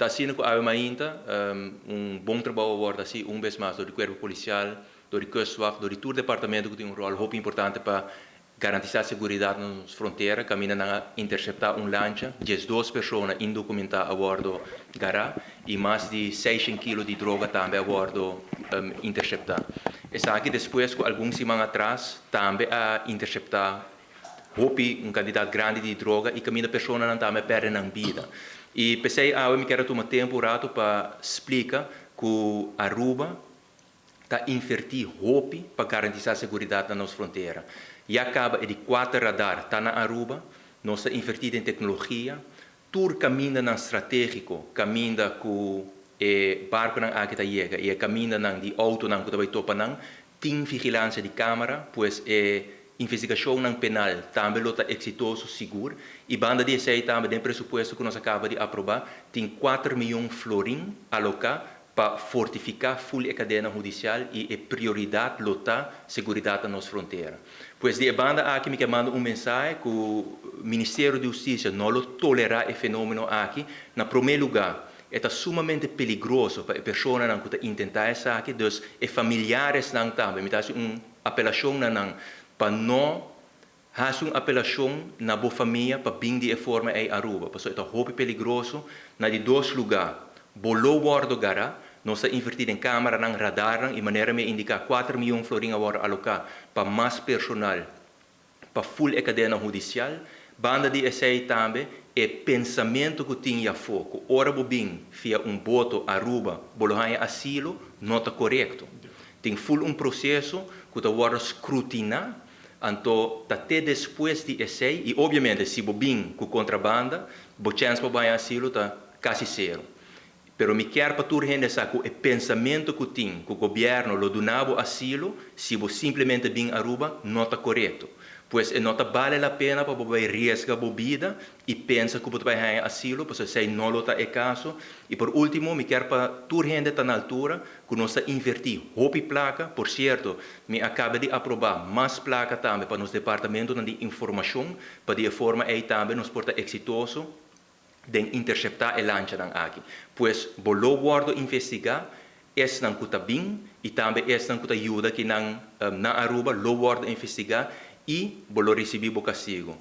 está sendo que a ainda bom trabalho agora assim, vez mais do corpo policial, do Kustwacht, do todo departamento que tem rol muito importante para garantir a segurança nas fronteiras, caminhando a interceptar lancha, 12 pessoas indocumentadas a bordo gará e mais de 600 kg de droga também a bordo interceptar. Essa aqui depois, com algumas semanas atrás, também a interceptar candidato grande de droga e caminha pessoa não também perde a vida. E pensei, eu me quero tomar tempo rato para explicar que a Aruba está invertir roupa para garantir a segurança na nossa fronteira. E acaba de 4 radar está na Aruba, nós está invertido em tecnologia, tudo caminha na estratégico, caminha com o barco na aqui está chega e caminha na de auto na que vai topa na, tem vigilância de câmera, pois investigação não penal também está exitoso, seguro, e banda de aí também tem pressuposto que nós acaba de aprovar, tem 4 milhões de florim alocar para fortificar full a cadeia judicial e prioridade lotar segurança na nossa fronteira. Pois de banda aqui me manda mensagem que o Ministério da Justiça não tolerar o fenômeno aqui, na primeiro lugar, é sumamente perigoso para a pessoa que tentar essa aqui, então, e familiares não também, me dá uma apelação não para não fazer uma apelação na boa família para vir de forma a Aruba, porque é muito perigoso na de 2 lugares. Bolou bordo gara, nós invertir em câmara, em radar, e maneira me indicar 4 milhões de florim agora alocar para mais personal, para full a cadeia judicial. Banda de essay também é pensamento que tinha foco. Ora bobin, via boto Aruba, bolohanha asilo, não está correto. Tem full processo que está agora escrutinar, então até depois de essay, e obviamente se bobin com contrabanda, a chance para ganhar asilo está quase zero. Pero me quer para tudo rende essa o pensamento que tem que o governo lo donava asilo, se você simplesmente vem a Aruba, não está correto. Pois não vale a pena para você arriesgar a vida e pensa que você vai ganhar asilo, porque se não está é caso. E por último, me quer para tudo rende está na altura que nós invertir roupa e placa, por certo, me acaba de aprovar mais placa também para nosso departamento de informação, para de forma aí também nos porta exitoso de interceptar a lancha aqui. Pois, bolo guardo investigar, es não custa bem, e também es não custa ajuda que na Aruba, lo guardo investigar, e bolo receber o castigo.